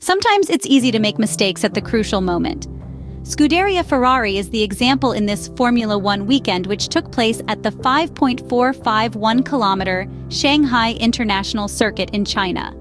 sometimes it's easy to make mistakes at the crucial moment. Scuderia Ferrari is the example in this Formula One weekend, which took place at the 5.451-kilometer Shanghai International Circuit in China,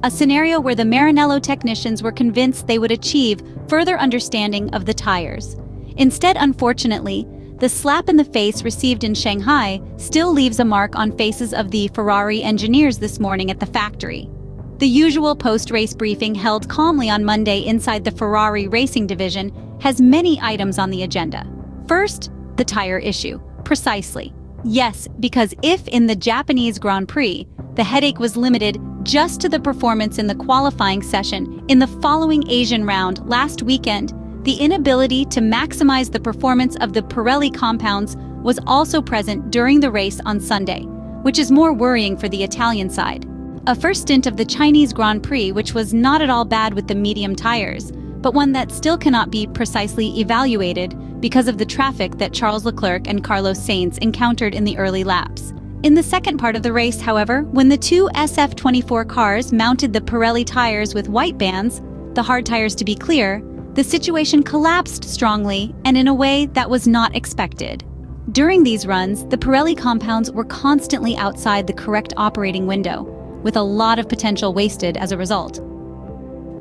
a scenario where the Maranello technicians were convinced they would achieve further understanding of the tires. Instead, unfortunately, the slap in the face received in Shanghai still leaves a mark on faces of the Ferrari engineers this morning at the factory. The usual post-race briefing held calmly on Monday inside the Ferrari Racing Division has many items on the agenda. First, the tire issue. Precisely. Yes, because if in the Japanese Grand Prix, the headache was limited just to the performance in the qualifying session, in the following Asian round last weekend, the inability to maximize the performance of the Pirelli compounds was also present during the race on Sunday, which is more worrying for the Italian side. A first stint of the Chinese Grand Prix, which was not at all bad with the medium tires, but one that still cannot be precisely evaluated because of the traffic that Charles Leclerc and Carlos Sainz encountered in the early laps. In the second part of the race, however, when the two SF-24 cars mounted the Pirelli tires with white bands, the hard tires to be clear, the situation collapsed strongly and in a way that was not expected. During these runs, the Pirelli compounds were constantly outside the correct operating window, with a lot of potential wasted as a result.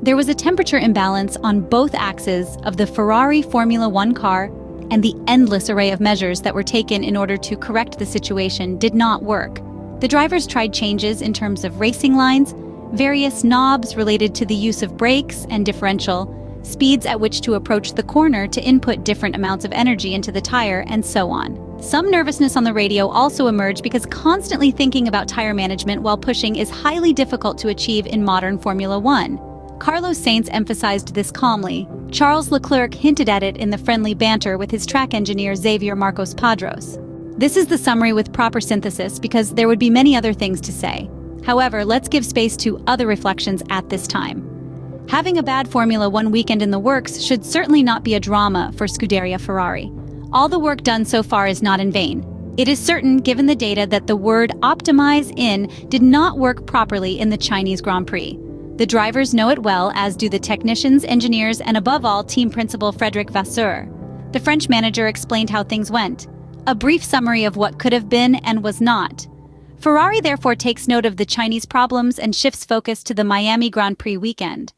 There was a temperature imbalance on both axes of the Ferrari Formula One car, and the endless array of measures that were taken in order to correct the situation did not work. The drivers tried changes in terms of racing lines, various knobs related to the use of brakes and differential, speeds at which to approach the corner to input different amounts of energy into the tire, and so on. Some nervousness on the radio also emerged because constantly thinking about tire management while pushing is highly difficult to achieve in modern Formula One. Carlos Sainz emphasized this calmly. Charles Leclerc hinted at it in the friendly banter with his track engineer Xavier Marcos Padros. This is the summary with proper synthesis because there would be many other things to say. However, let's give space to other reflections at this time. Having a bad Formula One weekend in the works should certainly not be a drama for Scuderia Ferrari. All the work done so far is not in vain. It is certain, given the data, that the word optimize in did not work properly in the Chinese Grand Prix. The drivers know it well, as do the technicians, engineers, and above all, team principal Frédéric Vasseur. The French manager explained how things went. A brief summary of what could have been and was not. Ferrari therefore takes note of the Chinese problems and shifts focus to the Miami Grand Prix weekend.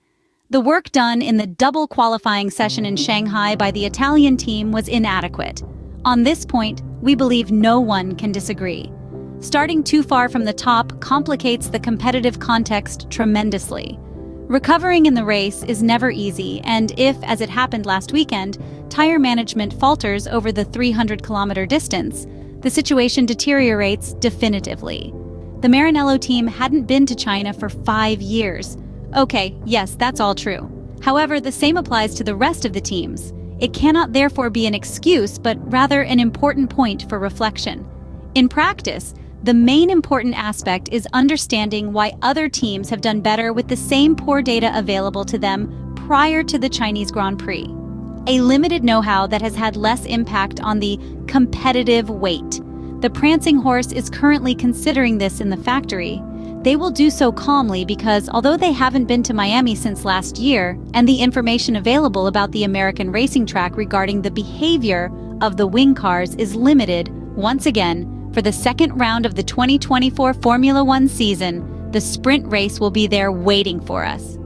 The work done in the double qualifying session in Shanghai by the Italian team was inadequate. On this point, we believe no one can disagree. Starting too far from the top complicates the competitive context tremendously. Recovering in the race is never easy, and if, as it happened last weekend, tire management falters over the 300-kilometer distance, the situation deteriorates definitively. The Maranello team hadn't been to China for 5 years. Okay, yes, that's all true. However, the same applies to the rest of the teams. It cannot therefore be an excuse, but rather an important point for reflection. In practice, the main important aspect is understanding why other teams have done better with the same poor data available to them prior to the Chinese Grand Prix. A limited know-how that has had less impact on the competitive weight. The prancing horse is currently considering this in the factory. They will do so calmly because, although they haven't been to Miami since last year, and the information available about the American racing track regarding the behavior of the wing cars is limited, once again, for the second round of the 2024 Formula One season, the sprint race will be there waiting for us.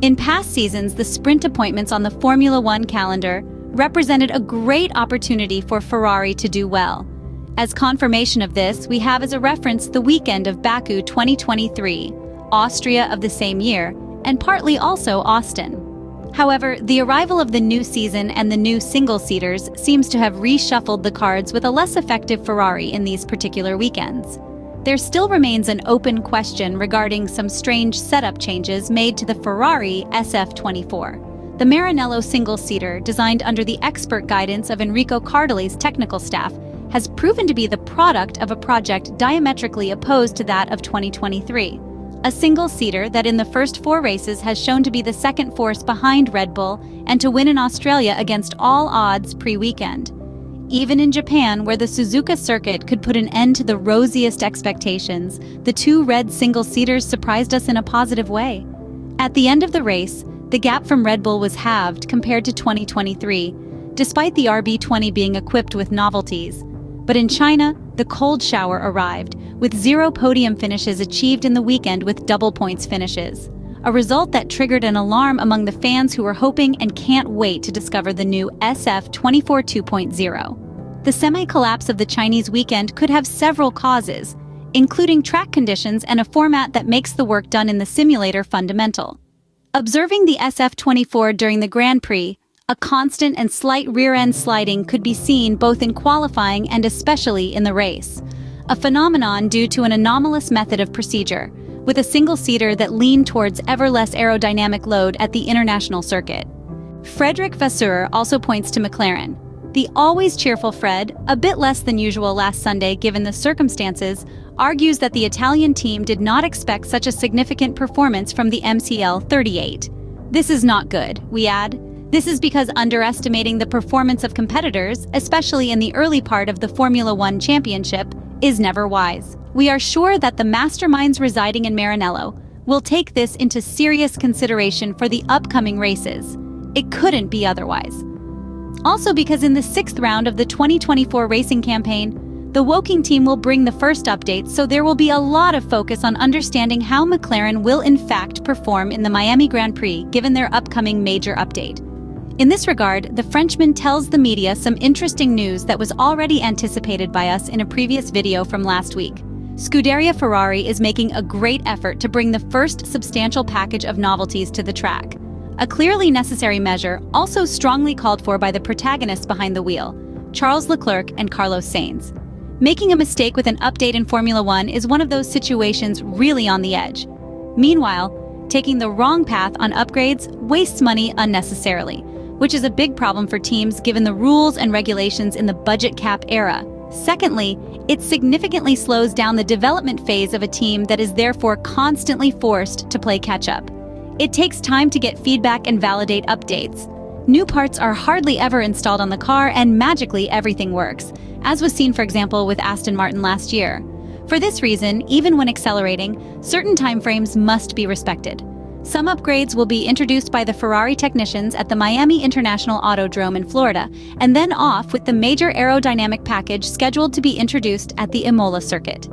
In past seasons, the sprint appointments on the Formula One calendar represented a great opportunity for Ferrari to do well. As confirmation of this, we have as a reference the weekend of Baku 2023, Austria of the same year, and partly also Austin. However, the arrival of the new season and the new single-seaters seems to have reshuffled the cards with a less effective Ferrari in these particular weekends. There still remains an open question regarding some strange setup changes made to the Ferrari SF-24. The Maranello single-seater, designed under the expert guidance of Enrico Cardali's technical staff, has proven to be the product of a project diametrically opposed to that of 2023. A single-seater that in the first 4 races has shown to be the second force behind Red Bull and to win in Australia against all odds pre-weekend. Even in Japan, where the Suzuka circuit could put an end to the rosiest expectations, the 2 red single-seaters surprised us in a positive way. At the end of the race, The gap from Red Bull was halved compared to 2023, despite the RB20 being equipped with novelties. But in China, the cold shower arrived, with 0 podium finishes achieved in the weekend with double points finishes. A result that triggered an alarm among the fans who were hoping and can't wait to discover the new SF-24 2.0. The semi-collapse of the Chinese weekend could have several causes, including track conditions and a format that makes the work done in the simulator fundamental. Observing the SF-24 during the Grand Prix, a constant and slight rear-end sliding could be seen both in qualifying and especially in the race, a phenomenon due to an anomalous method of procedure, with a single-seater that leaned towards ever less aerodynamic load at the international circuit. Frederick Vasseur also points to McLaren. The always cheerful Fred, a bit less than usual last Sunday given the circumstances, argues that the Italian team did not expect such a significant performance from the MCL 38. This is not good, we add. This is because underestimating the performance of competitors, especially in the early part of the Formula One championship, is never wise. We are sure that the masterminds residing in Maranello will take this into serious consideration for the upcoming races. It couldn't be otherwise. Also because in the 6th round of the 2024 racing campaign, the Woking team will bring the first updates, so there will be a lot of focus on understanding how McLaren will in fact perform in the Miami Grand Prix given their upcoming major update. In this regard, the Frenchman tells the media some interesting news that was already anticipated by us in a previous video from last week. Scuderia Ferrari is making a great effort to bring the first substantial package of novelties to the track. A clearly necessary measure, also strongly called for by the protagonists behind the wheel, Charles Leclerc and Carlos Sainz. Making a mistake with an update in Formula One is one of those situations really on the edge. Meanwhile, taking the wrong path on upgrades wastes money unnecessarily, which is a big problem for teams given the rules and regulations in the budget cap era. Secondly, it significantly slows down the development phase of a team that is therefore constantly forced to play catch-up. It takes time to get feedback and validate updates. New parts are hardly ever installed on the car and magically everything works, as was seen for example with Aston Martin last year. For this reason, even when accelerating, certain timeframes must be respected. Some upgrades will be introduced by the Ferrari technicians at the Miami International Autodrome in Florida, and then off with the major aerodynamic package scheduled to be introduced at the Imola circuit.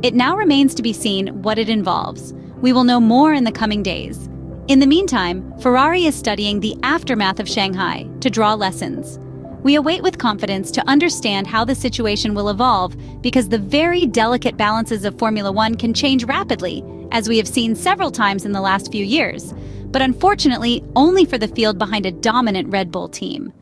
It now remains to be seen what it involves. We will know more in the coming days. In the meantime, Ferrari is studying the aftermath of Shanghai to draw lessons. We await with confidence to understand how the situation will evolve because the very delicate balances of Formula One can change rapidly, as we have seen several times in the last few years, but unfortunately only for the field behind a dominant Red Bull team.